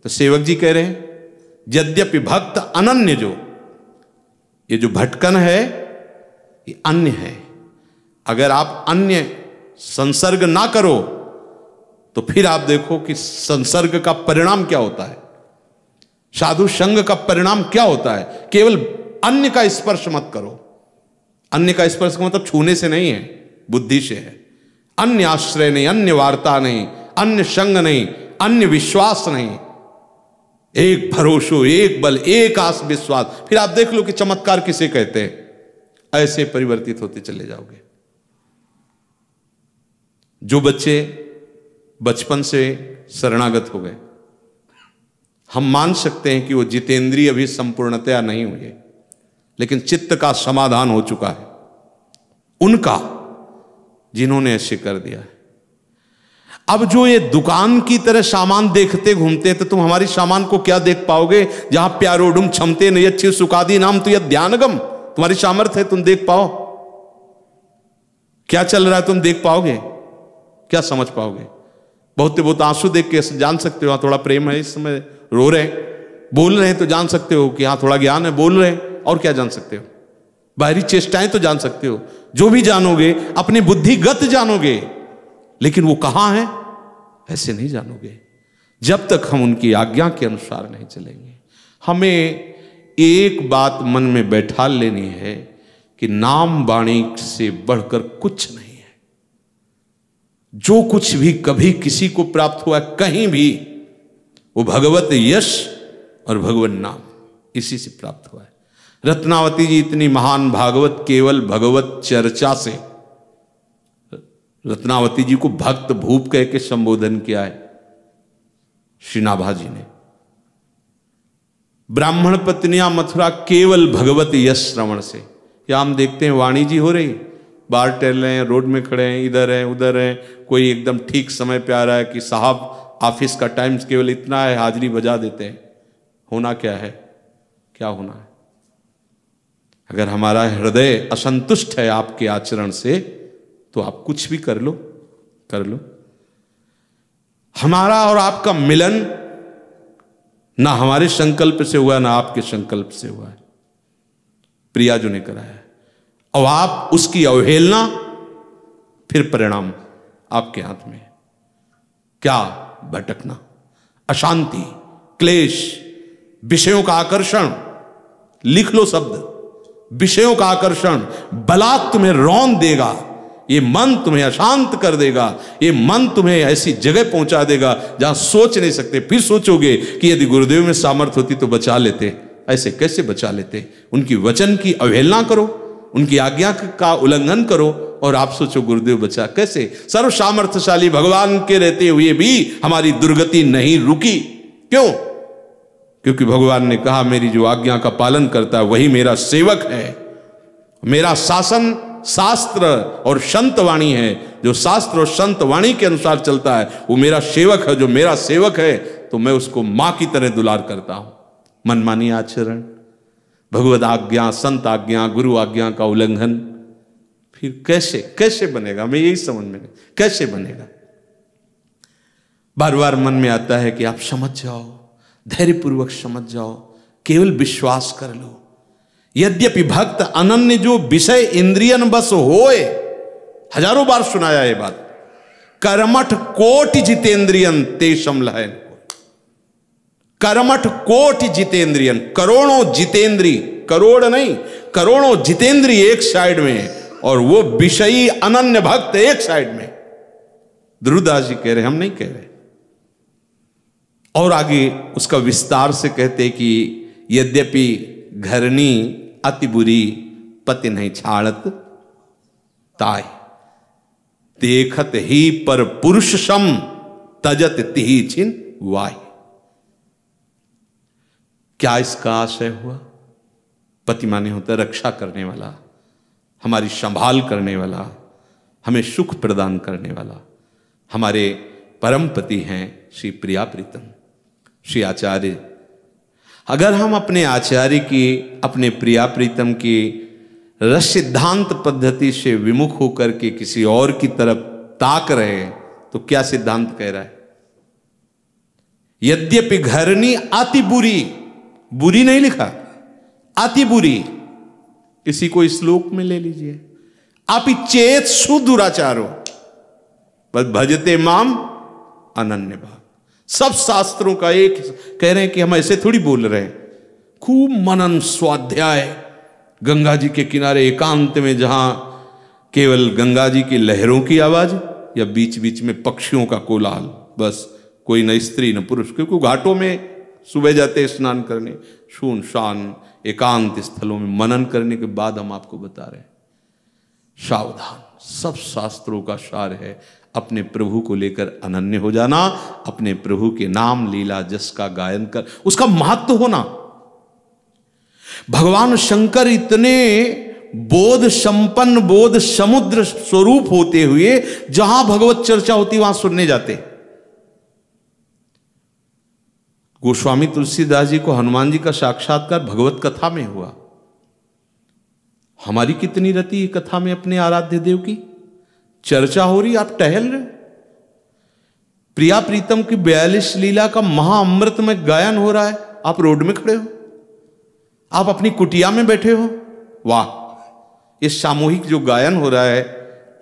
तो सेवक जी कह रहे हैं यद्यपि भक्त अनन्य, जो ये जो भटकन है ये अन्य है। अगर आप अन्य संसर्ग ना करो तो फिर आप देखो कि संसर्ग का परिणाम क्या होता है, साधु संग का परिणाम क्या होता है। केवल अन्य का स्पर्श मत करो। अन्य का स्पर्श का मतलब छूने से नहीं है, बुद्धि से है। अन्य आश्रय नहीं, अन्य वार्ता नहीं, अन्य संग नहीं, अन्य विश्वास नहीं, एक भरोसो, एक बल, एक आस विश्वास। फिर आप देख लो कि चमत्कार किसे कहते हैं। ऐसे परिवर्तित होते चले जाओगे। जो बच्चे बचपन से शरणागत हो गए, हम मान सकते हैं कि वो जितेंद्रिय अभी संपूर्णतया नहीं हुए, लेकिन चित्त का समाधान हो चुका है उनका, जिन्होंने ऐसे कर दिया है। अब जो ये दुकान की तरह सामान देखते घूमते, तो तुम हमारी सामान को क्या देख पाओगे? जहां प्यारोडुम क्षमते नहीं अच्छी सुखादी नाम तो यह ध्यानगम, तुम्हारी सामर्थ्य है, तुम देख पाओ क्या चल रहा है, तुम देख पाओगे, क्या समझ पाओगे? बहुत आंसू देख के जान सकते हो हाँ थोड़ा प्रेम है, इस समय रो रहे हैं, बोल रहे हैं तो जान सकते हो कि हाँ थोड़ा ज्ञान है, बोल रहे हैं। और क्या जान सकते हो? बाहरी चेष्टाएं तो जान सकते हो। जो भी जानोगे अपनी बुद्धिगत जानोगे, लेकिन वो कहां है ऐसे नहीं जानोगे जब तक हम उनकी आज्ञा के अनुसार नहीं चलेंगे। हमें एक बात मन में बैठा लेनी है कि नाम वाणी से बढ़कर कुछ नहीं है। जो कुछ भी कभी किसी को प्राप्त हुआ कहीं भी, वो भगवत यश और भगवत नाम इसी से प्राप्त हुआ है। रत्नावती जी इतनी महान भागवत केवल भगवत चर्चा से। रत्नावती जी को भक्त भूप कह के संबोधन किया है श्री नाभा जी ने। ब्राह्मण पत्नियां मथुरा केवल भगवत यश श्रवण से। या हम देखते हैं वाणी जी हो रही, बाहर टहल रहे हैं, रोड में खड़े हैं, इधर हैं उधर हैं, कोई एकदम ठीक समय पे आ रहा है कि साहब ऑफिस का टाइम केवल इतना है, हाजिरी बजा देते हैं। होना क्या है? क्या होना है? अगर हमारा हृदय असंतुष्ट है आपके आचरण से, तो आप कुछ भी कर लो, कर लो। हमारा और आपका मिलन ना हमारे संकल्प से हुआ, ना आपके संकल्प से हुआ है, प्रिया जो ने कराया है। और आप उसकी अवहेलना, फिर परिणाम आपके हाथ में। क्या? भटकना, अशांति, क्लेश, विषयों का आकर्षण। लिख लो शब्द, विषयों का आकर्षण बलात् तुम्हें रौंद देगा। ये मन तुम्हें अशांत कर देगा, ये मन तुम्हें ऐसी जगह पहुंचा देगा जहां सोच नहीं सकते। फिर सोचोगे कि यदि गुरुदेव में सामर्थ्य होती तो बचा लेते। ऐसे कैसे बचा लेते? उनकी वचन की अवहेलना करो, उनकी आज्ञा का उल्लंघन करो, और आप सोचो गुरुदेव बचा कैसे? सर्व सामर्थ्यशाली भगवान के रहते हुए भी हमारी दुर्गति नहीं रुकी। क्यों? क्योंकि भगवान ने कहा मेरी जो आज्ञा का पालन करता है वही मेरा सेवक है। मेरा शासन शास्त्र और संत वाणी है। जो शास्त्र और संत वाणी के अनुसार चलता है वो मेरा सेवक है। जो मेरा सेवक है तो मैं उसको मां की तरह दुलार करता हूं। मनमानी आचरण, भगवत आज्ञा, संत आज्ञा, गुरु आज्ञा का उल्लंघन, फिर कैसे बनेगा? मैं यही समझ में नहीं, कैसे बनेगा? बार बार मन में आता है कि आप समझ जाओ, धैर्यपूर्वक समझ जाओ, केवल विश्वास कर लो। यद्यपि भक्त अनन्य जो विषय इंद्रियन बस होए, हजारों बार सुनाया ये बात। कर्मठ कोटि जितेंद्रियन तेषम लहन। कर्मठ कोटि जितेंद्रियन, करोड़ों जितेंद्री, करोड़ नहीं करोड़ों जितेंद्री एक साइड में, और वो विषयी अनन्य भक्त एक साइड में। ध्रुवदास जी कह रहे, हम नहीं कह रहे। और आगे उसका विस्तार से कहते कि यद्यपि घरनी अति बुरी, पति नहीं छाड़त ताय, देखत ही पर पुरुष सम, तजत तिहि छिन वाय। क्या इसका आशय हुआ? पति माने होता है रक्षा करने वाला, हमारी संभाल करने वाला, हमें सुख प्रदान करने वाला। हमारे परम पति हैं श्री प्रिया प्रीतम, श्री आचार्य। अगर हम अपने आचार्य की, अपने प्रिया प्रीतम की रस सिद्धांत पद्धति से विमुख होकर के किसी और की तरफ ताक रहे हैं, तो क्या सिद्धांत कह रहा है? यद्यपि घरनी अति बुरी, बुरी नहीं लिखा, अति बुरी। किसी को श्लोक में ले लीजिए, अपि चेत सुदुराचारो बस भजते माम अनन्य भाव। सब शास्त्रों का एक कह रहे हैं कि हम ऐसे थोड़ी बोल रहे हैं। खूब मनन स्वाध्याय, गंगा जी के किनारे एकांत में, जहां केवल गंगा जी की लहरों की आवाज या बीच बीच में पक्षियों का कोलाहल, बस कोई न स्त्री न पुरुष, क्योंकि घाटों में सुबह जाते हैं स्नान करने, सुनसान एकांत स्थलों में मनन करने के बाद हम आपको बता रहे हैं। सावधान, सब शास्त्रों का सार है अपने प्रभु को लेकर अनन्य हो जाना, अपने प्रभु के नाम लीला जस का गायन कर, उसका महत्व होना। भगवान शंकर इतने बोध संपन्न, बोध समुद्र स्वरूप होते हुए जहां भगवत चर्चा होती वहां सुनने जाते। गोस्वामी तुलसीदास जी को हनुमान जी का साक्षात्कार भगवत कथा में हुआ। हमारी कितनी रति है कथा में अपने आराध्य देव की, चर्चा हो रही, आप टहल रहे। प्रिया प्रीतम की 42 लीला का महाअमृत में गायन हो रहा है, आप रोड में खड़े हो, आप अपनी कुटिया में बैठे हो। वाह, ये सामूहिक जो गायन हो रहा है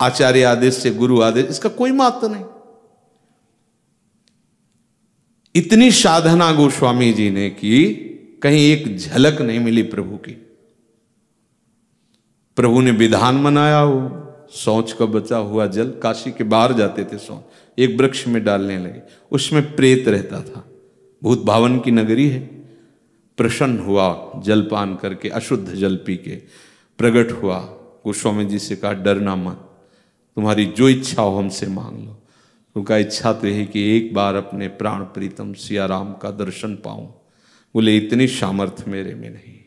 आचार्य आदेश से, गुरु आदेश, इसका कोई महत्व नहीं। इतनी साधना गोस्वामी जी ने की, कहीं एक झलक नहीं मिली प्रभु की। प्रभु ने विधान मनाया हो, शौच का बचा हुआ जल, काशी के बाहर जाते थे शौच, एक वृक्ष में डालने लगे, उसमें प्रेत रहता था। भूत भावन की नगरी है, प्रसन्न हुआ जलपान करके, अशुद्ध जल पी के प्रकट हुआ। गोस्वामी जी से कहा डरना मत, तुम्हारी जो इच्छा हो हमसे मांग लो। उनका इच्छा तो यही कि एक बार अपने प्राण प्रीतम सिया राम का दर्शन पाऊं। बोले इतनी सामर्थ्य मेरे में नहीं,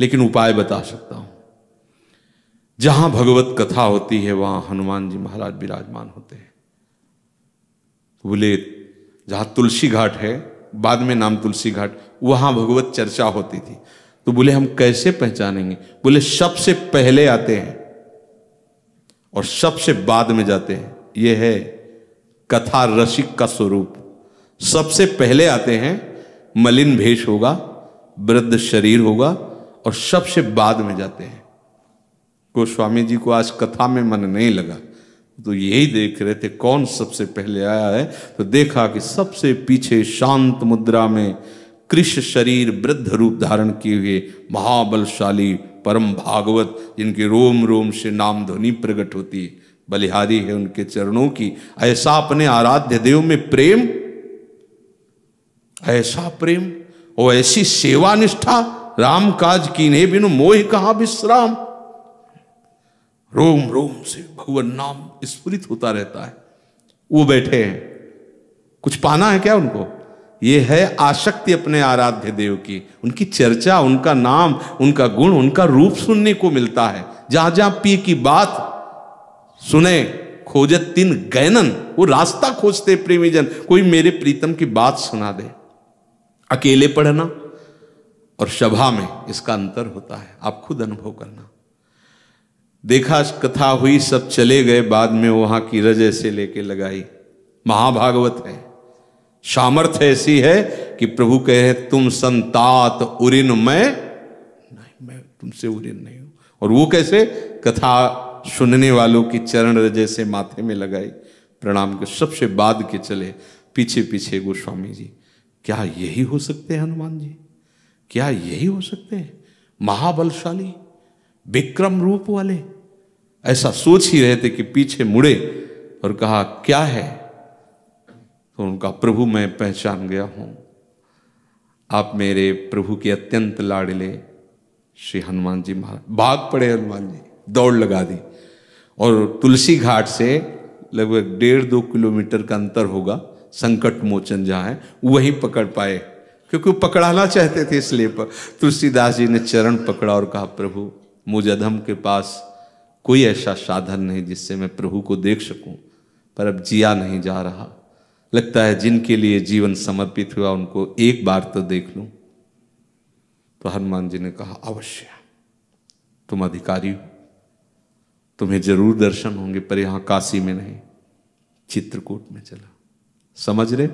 लेकिन उपाय बता सकता हूं। जहां भगवत कथा होती है वहां हनुमान जी महाराज विराजमान होते हैं। बोले जहां तुलसी घाट है, बाद में नाम तुलसी घाट, वहां भगवत चर्चा होती थी। तो बोले हम कैसे पहचानेंगे? बोले सबसे पहले आते हैं और सबसे बाद में जाते हैं। यह है कथा रसिक का स्वरूप। सबसे पहले आते हैं, मलिन भेष होगा, वृद्ध शरीर होगा, और सबसे बाद में जाते हैं। गोस्वामी जी को आज कथा में मन नहीं लगा, तो यही देख रहे थे कौन सबसे पहले आया है। तो देखा कि सबसे पीछे शांत मुद्रा में कृष्ण शरीर वृद्ध रूप धारण किए हुए महाबलशाली परम भागवत, जिनके रोम रोम से नाम ध्वनि प्रकट होती है, बलिहारी है उनके चरणों की। ऐसा अपने आराध्य देव में प्रेम, ऐसा प्रेम और ऐसी सेवा निष्ठा, राम काज कीन्हे बिनु मोह कहां विश्राम। रोम रोम से भगवान नाम स्फुरित होता रहता है। वो बैठे हैं, कुछ पाना है क्या उनको? ये है आसक्ति अपने आराध्य देव की, उनकी चर्चा, उनका नाम, उनका गुण, उनका रूप सुनने को मिलता है। जहां जहां पी की बात सुने, खोजत तीन गैनन, वो रास्ता खोजते प्रेमीजन, कोई मेरे प्रीतम की बात सुना दे। अकेले पढ़ना और सभा में इसका अंतर होता है, आप खुद अनुभव करना। देखा कथा हुई, सब चले गए, बाद में वहां की रज ऐसे लेके लगाई। महाभागवत है, सामर्थ्य ऐसी है कि प्रभु कहे हैं तुम संतात उरिन मैं नहीं, मैं तुमसे उरिन नहीं हूं। और वो कैसे? कथा सुनने वालों की चरण रज से माथे में लगाई, प्रणाम के सबसे बाद के चले पीछे पीछे गोस्वामी जी। क्या यही हो सकते हैं हनुमान जी? क्या यही हो सकते हैं? महाबलशाली विक्रम रूप वाले, ऐसा सोच ही रहे थे कि पीछे मुड़े और कहा क्या है? तो उनका प्रभु मैं पहचान गया हूं, आप मेरे प्रभु के अत्यंत लाडले श्री हनुमान जी महाराज। भाग पड़े हनुमान जी, दौड़ लगा दी, और तुलसी घाट से लगभग 1.5-2 किलोमीटर का अंतर होगा, संकट मोचन जहां है, वहीं पकड़ पाए, क्योंकि वो पकड़ाना चाहते थे। इसलिए तुलसीदास जी ने चरण पकड़ा और कहा प्रभु मुझ अधम के पास कोई ऐसा साधन नहीं जिससे मैं प्रभु को देख सकूं, पर अब जिया नहीं जा रहा। लगता है जिनके लिए जीवन समर्पित हुआ उनको एक बार तो देख लूं। तो हनुमान जी ने कहा अवश्य, तुम अधिकारी हो, तुम्हें जरूर दर्शन होंगे, पर यहां काशी में नहीं, चित्रकूट में चला। समझ रहे?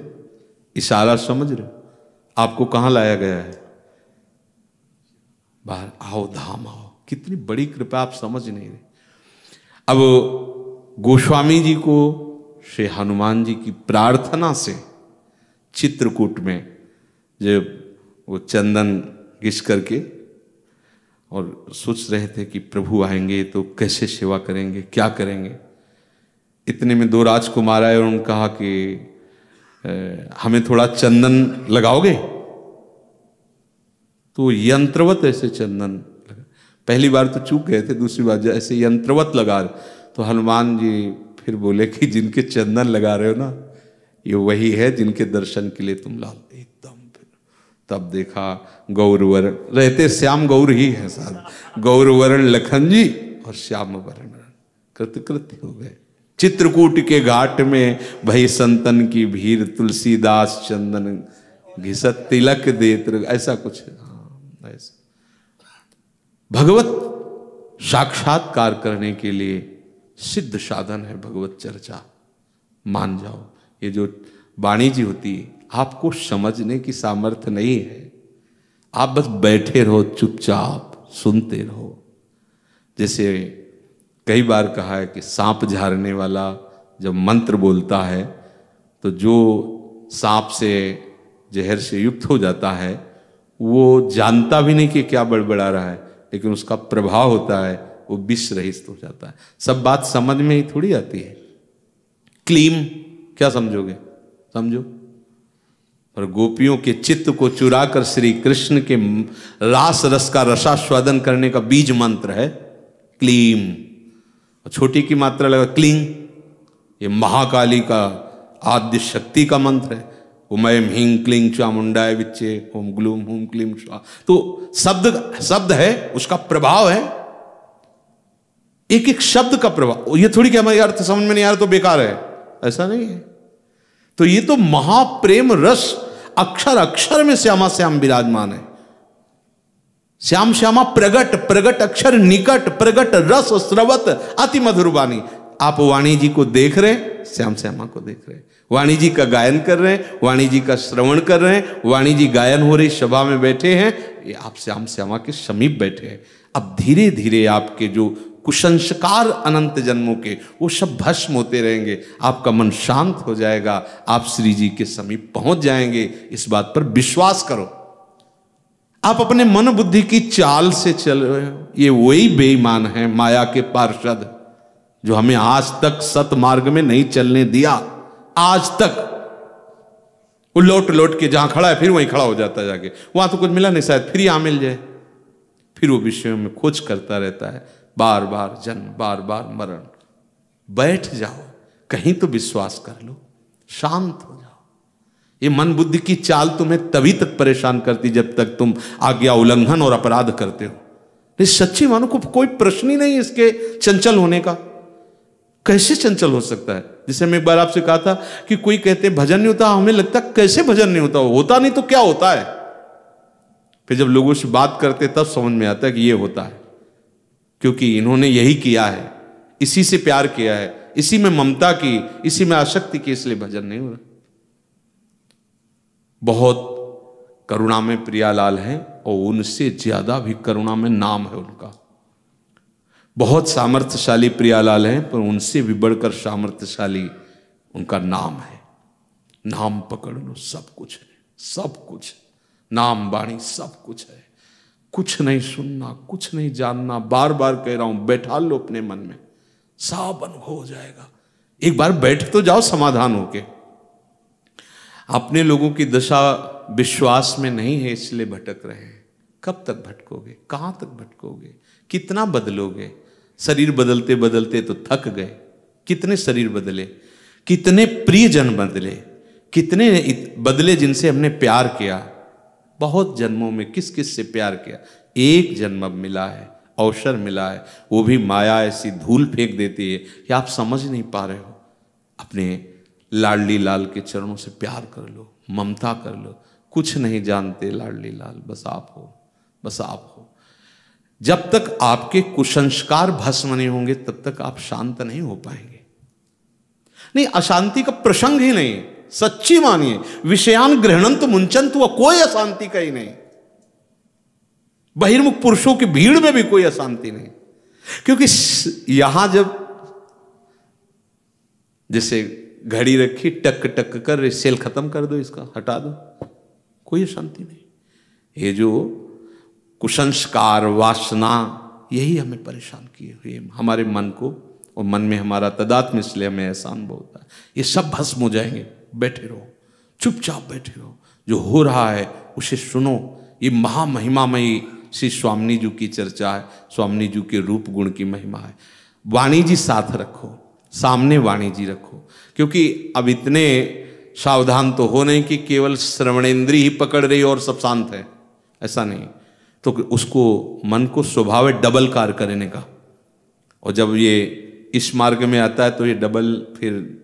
इशारा समझ रहे? आपको कहां लाया गया है? बाहर आओ, धाम आओ। कितनी बड़ी कृपा, आप समझ नहीं रहे। अब गोस्वामी जी को श्री हनुमान जी की प्रार्थना से चित्रकूट में जब वो चंदन घिस करके और सोच रहे थे कि प्रभु आएंगे तो कैसे सेवा करेंगे, क्या करेंगे। इतने में 2 राजकुमार आए और उन्होंने कहा कि हमें थोड़ा चंदन लगाओगे? तो यंत्रवत ऐसे चंदन लगा। पहली बार तो चूक गए थे, दूसरी बार ऐसे यंत्रवत लगा रहे। तो हनुमान जी फिर बोले कि जिनके चंदन लगा रहे हो ना, ये वही है जिनके दर्शन के लिए तुम लाल। एकदम फिर तब देखा गौरवरण, रहते श्याम गौर ही है साहब, गौरवरण लखन जी और श्याम वरण कृतकृत्य हो गए। चित्रकूट के घाट में भई संतन की भीड़, तुलसीदास चंदन घिसत तिलक देत, ऐसा कुछ है। हाँ, ऐसा भगवत साक्षात्कार करने के लिए सिद्ध साधन है भगवत चर्चा, मान जाओ। ये जो वाणी जी होती है, आपको समझने की सामर्थ्य नहीं है, आप बस बैठे रहो, चुपचाप सुनते रहो। जैसे कई बार कहा है कि सांप झाड़ने वाला जब मंत्र बोलता है तो जो सांप से जहर से युक्त हो जाता है वो जानता भी नहीं कि क्या बड़बड़ा रहा है, लेकिन उसका प्रभाव होता है, वो विष रहित हो जाता है। सब बात समझ में ही थोड़ी आती है। क्लीम क्या समझोगे, समझो। और गोपियों के चित्त को चुराकर श्री कृष्ण के रास रस का रसास्वादन करने का बीज मंत्र है क्लीम। छोटी की मात्रा लगा क्लीं, ये महाकाली का आद्य शक्ति का मंत्र है। ओम ह्रीं क्लीं चामुंडाय विच्चे ओम ग्लूम हुम क्लीं स्वाहा। तो शब्द है, उसका प्रभाव है, एक एक शब्द का प्रभाव। ये थोड़ी कि हमारे अर्थ समझ में नहीं आ रहा तो बेकार है, ऐसा नहीं है। तो ये तो महाप्रेम रस अक्षर अक्षर में श्यामा श्याम विराजमान है। श्याम श्यामा प्रगट, प्रगट अक्षर निकट, प्रगट रस स्रवत अति मधुर वाणी। आप वाणी जी को देख रहे हैं, श्याम श्यामा को देख रहे हैं, वाणी जी का गायन कर रहे हैं, वाणी जी का श्रवण कर रहे हैं, वाणी जी गायन हो रही सभा में बैठे हैं, ये आप श्याम श्यामा के समीप बैठे हैं। अब धीरे धीरे आपके जो कुसंस्कार अनंत जन्मों के वो सब भस्म होते रहेंगे, आपका मन शांत हो जाएगा, आप श्री जी के समीप पहुंच जाएंगे। इस बात पर विश्वास करो। आप अपने मन बुद्धि की चाल से चल रहे हो, ये वही बेईमान है माया के पार्षद जो हमें आज तक सत मार्ग में नहीं चलने दिया। आज तक वो लौट लौट के जहां खड़ा है फिर वहीं खड़ा हो जाता है जाके, वहां तो कुछ मिला नहीं, शायद फिर यहां मिल जाए। फिर वो विषयों में खोज करता रहता है, बार बार जन्म, बार बार मरण। बैठ जाओ, कहीं तो विश्वास कर लो, शांत हो जाओ। ये मन बुद्धि की चाल तुम्हें तभी तक परेशान करती जब तक तुम आज्ञा उल्लंघन और अपराध करते हो। नहीं, सच्ची मानो को कोई प्रश्न ही नहीं इसके चंचल होने का। कैसे चंचल हो सकता है? जिसे मैं एक बार आपसे कहा था कि कोई कहते भजन नहीं होता, हमें लगता कैसे भजन नहीं होता, होता नहीं तो क्या होता है। फिर जब लोगों से बात करते तब समझ में आता है कि ये होता है, क्योंकि इन्होंने यही किया है, इसी से प्यार किया है, इसी में ममता की, इसी में आसक्ति की, इसलिए भजन नहीं हो रहा। बहुत करुणा में प्रियालाल है और उनसे ज्यादा भी करुणा में नाम है उनका। बहुत सामर्थ्यशाली प्रियालाल हैं, पर उनसे भी बढ़कर सामर्थ्यशाली उनका नाम है। नाम पकड़ लो, सब कुछ है, सब कुछ। नाम वाणी सब कुछ है। कुछ नहीं सुनना, कुछ नहीं जानना। बार बार कह रहा हूं, बैठा लो अपने मन में, सब अनुभव हो जाएगा। एक बार बैठ तो जाओ समाधान होके। अपने लोगों की दशा विश्वास में नहीं है, इसलिए भटक रहे हैं। कब तक भटकोगे? कहां तक भटकोगे? कितना बदलोगे? शरीर बदलते बदलते तो थक गए। कितने शरीर बदले, कितने प्रियजन बदले, कितने बदले जिनसे हमने प्यार किया। बहुत जन्मों में किस किस से प्यार किया। एक जन्म अब मिला है, अवसर मिला है, वो भी माया ऐसी धूल फेंक देती है कि आप समझ नहीं पा रहे हो। अपने लाडली लाल के चरणों से प्यार कर लो, ममता कर लो। कुछ नहीं जानते लाडली लाल, बस आप हो, बस आप हो। जब तक आपके कुसंस्कार भस्म नहीं होंगे तब तक आप शांत नहीं हो पाएंगे। नहीं, अशांति का प्रसंग ही नहीं, सच्ची मानिए। विषयान गृहणंत मुंचंत, वह कोई अशांति का ही नहीं। बहिर्मुख पुरुषों की भीड़ में भी कोई अशांति नहीं। क्योंकि यहां जब जैसे घड़ी रखी, टक टक कर सेल खत्म कर दो, इसका हटा दो, कोई अशांति नहीं। ये जो कुसंस्कार वासना, यही हमें परेशान किए हुए हमारे मन को, और मन में हमारा तदात्म्य, इसलिए हमें ऐसा अनुभव होता है। ये सब भस्म हो जाएंगे। बैठे रहो, चुपचाप बैठे रहो। जो हो रहा है उसे सुनो। ये महामहिमामयी श्री स्वामिनी जी की चर्चा है, स्वामिनी जी के रूप गुण की महिमा है। वाणी जी साथ रखो, सामने वाणी जी रखो, क्योंकि अब इतने सावधान तो हो नहीं कि केवल श्रवणेंद्री ही पकड़ रही और सब शांत है, ऐसा नहीं। तो उसको मन को स्वभाव है डबल कार्य करने का, और जब ये इस मार्ग में आता है तो ये डबल फिर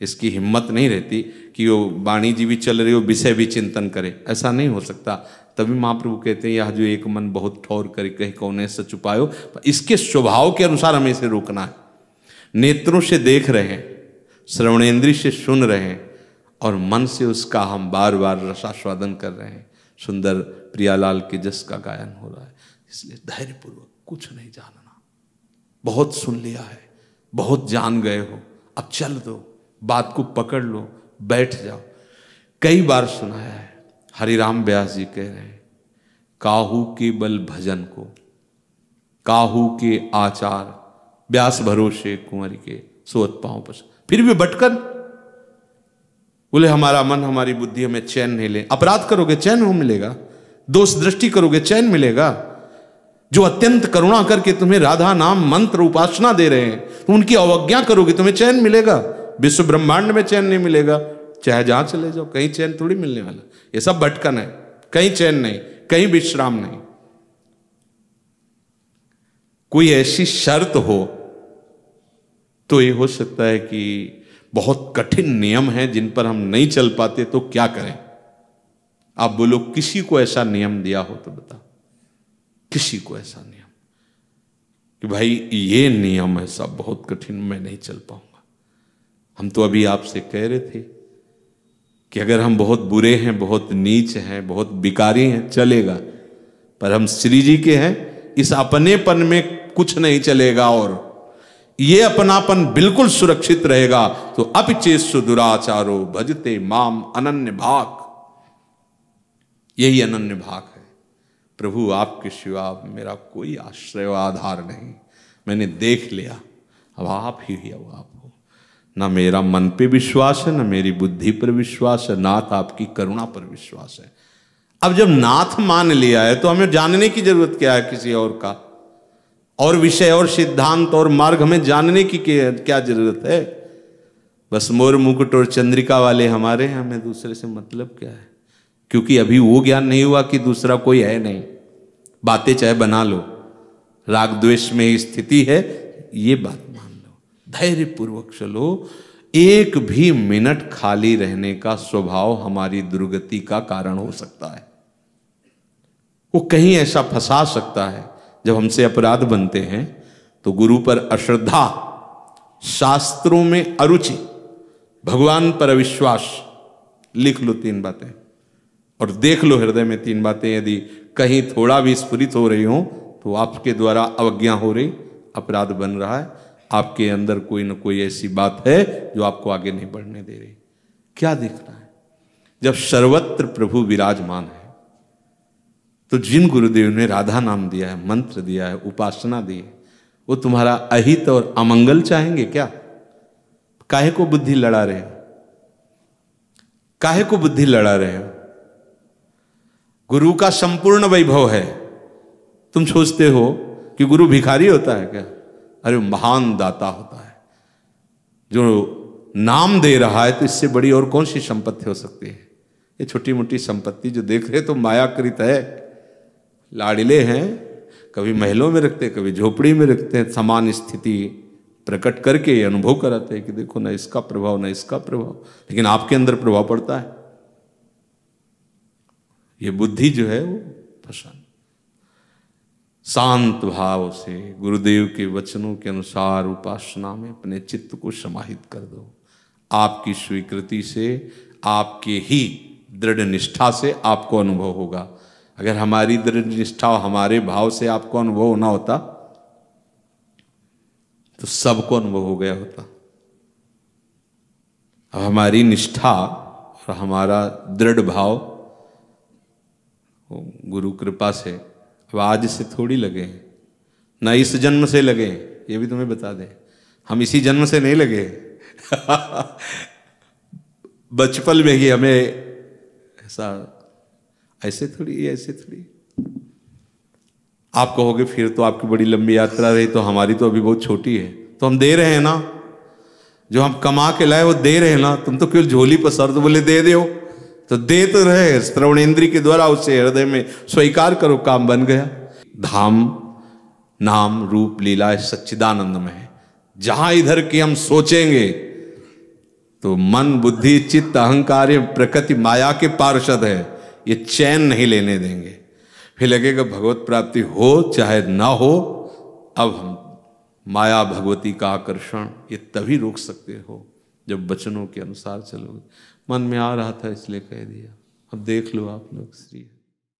इसकी हिम्मत नहीं रहती कि वो वाणी जी भी चल रही हो, विषय भी चिंतन करे, ऐसा नहीं हो सकता। तभी महाप्रभु कहते हैं यह जो एक मन बहुत ठौर करे कहीं कौने से छुपायो, इसके स्वभाव के अनुसार हमें इसे रोकना है। नेत्रों से देख रहे हैं, श्रवणेंद्री से सुन रहे हैं, और मन से उसका हम बार बार रसास्वादन कर रहे हैं। सुंदर प्रियालाल के जस का गायन हो रहा है, इसलिए धैर्यपूर्वक, कुछ नहीं जानना, बहुत सुन लिया है, बहुत जान गए हो, अब चल दो, बात को पकड़ लो, बैठ जाओ। कई बार सुनाया है, हरिराम व्यास जी कह रहे हैं, काहू के बल भजन को, काहू के आचार, व्यास भरोसे कुंवर के सोत पांव पस। फिर भी भटकन, बोले हमारा मन हमारी बुद्धि हमें चैन नहीं ले। अपराध करोगे चैन हो मिलेगा, दोष दृष्टि करोगे चैन मिलेगा। जो अत्यंत करुणा करके तुम्हें राधा नाम मंत्र उपासना दे रहे हैं, तो उनकी अवज्ञा करोगे तुम्हें चैन मिलेगा? विश्व ब्रह्मांड में चैन नहीं मिलेगा, चाहे जहां चले जाओ, कहीं चैन थोड़ी मिलने वाला। ये सब भटकन है, कहीं चैन नहीं, कहीं विश्राम नहीं। कोई ऐसी शर्त हो तो ये हो सकता है कि बहुत कठिन नियम हैं जिन पर हम नहीं चल पाते, तो क्या करें? आप बोलो किसी को ऐसा नियम दिया हो तो बताओ, किसी को ऐसा नियम कि भाई ये नियम है सब बहुत कठिन, मैं नहीं चल पाऊंगा। हम तो अभी आपसे कह रहे थे कि अगर हम बहुत बुरे हैं, बहुत नीच हैं, बहुत बिकारी हैं, चलेगा, पर हम श्री जी के हैं, इस अपनेपन में कुछ नहीं चलेगा, और ये अपनापन बिल्कुल सुरक्षित रहेगा। तो अपिचेषु दुराचारो भजते माम अनन्य भाग, यही अनन्य भाग है। प्रभु आपके सिवा मेरा कोई आश्रय व आधार नहीं, मैंने देख लिया, अब आप ही अब आप हो। ना मेरा मन पे विश्वास है, ना मेरी बुद्धि पर विश्वास है, नाथ आपकी करुणा पर विश्वास है। अब जब नाथ मान लिया है तो हमें जानने की जरूरत क्या है किसी और का? और विषय और सिद्धांत और मार्ग हमें जानने की क्या जरूरत है? बस मोर मुकुट और चंद्रिका वाले हमारे हैं, हमें दूसरे से मतलब क्या है? क्योंकि अभी वो ज्ञान नहीं हुआ कि दूसरा कोई है नहीं। बातें चाहे बना लो, राग द्वेष में ही स्थिति है, ये बात मान लो, धैर्य पूर्वक चलो। एक भी मिनट खाली रहने का स्वभाव हमारी दुर्गति का कारण हो सकता है। वो कहीं ऐसा फंसा सकता है। जब हमसे अपराध बनते हैं तो गुरु पर अश्रद्धा, शास्त्रों में अरुचि, भगवान पर अविश्वास, लिख लो 3 बातें और देख लो हृदय में 3 बातें। यदि कहीं थोड़ा भी स्फुरित हो रही हो तो आपके द्वारा अवज्ञा हो रही, अपराध बन रहा है, आपके अंदर कोई न कोई ऐसी बात है जो आपको आगे नहीं बढ़ने दे रही। क्या देखना है? जब सर्वत्र प्रभु विराजमान है तो जिन गुरुदेव ने राधा नाम दिया है, मंत्र दिया है, उपासना दी है, वो तुम्हारा अहित और अमंगल चाहेंगे क्या? काहे को बुद्धि लड़ा रहे हो? काहे को बुद्धि लड़ा रहे हो? गुरु का संपूर्ण वैभव है। तुम सोचते हो कि गुरु भिखारी होता है क्या? अरे महान दाता होता है, जो नाम दे रहा है, तो इससे बड़ी और कौन सी संपत्ति हो सकती है? ये छोटी मोटी संपत्ति जो देख रहे तो मायाकृत है, लाड़िले हैं, कभी महलों में रखते, कभी झोपड़ी में रखते हैं, समान स्थिति प्रकट करके ये अनुभव कराते हैं कि देखो ना इसका प्रभाव ना इसका प्रभाव, लेकिन आपके अंदर प्रभाव पड़ता है। ये बुद्धि जो है वो फंसा। शांत भाव से गुरुदेव के वचनों के अनुसार उपासना में अपने चित्त को समाहित कर दो। आपकी स्वीकृति से, आपके ही दृढ़ निष्ठा से आपको अनुभव होगा। अगर हमारी दृढ़ निष्ठा, हमारे भाव से आपको अनुभव होना होता तो सबको अनुभव हो गया होता। अब हमारी निष्ठा और हमारा दृढ़ भाव गुरु कृपा से अब आज से थोड़ी लगे, ना इस जन्म से लगे, ये भी तुम्हें बता दें, हम इसी जन्म से नहीं लगे। बचपन में ही हमें ऐसा ऐसे थोड़ी, ऐसे थोड़ी। आप कहोगे फिर तो आपकी बड़ी लंबी यात्रा रही, तो हमारी तो अभी बहुत छोटी है। तो हम दे रहे हैं ना, जो हम कमा के लाए वो दे रहे हैं ना। तुम तो केवल झोली पसर दो, बोले दे दो, तो दे तो रहे। श्रवणेन्द्रिय के द्वारा उसे हृदय में स्वीकार करो, काम बन गया। धाम नाम रूप लीला सच्चिदानंद में है। जहां इधर की हम सोचेंगे तो मन बुद्धि चित्त अहंकार प्रकृति माया के पार्षद है, ये चैन नहीं लेने देंगे। फिर लगेगा भगवत प्राप्ति हो चाहे ना हो, अब हम माया भगवती का आकर्षण ये तभी रोक सकते हो जब वचनों के अनुसार चलोगे। मन में आ रहा था इसलिए कह दिया, अब देख लो आप लोग। श्री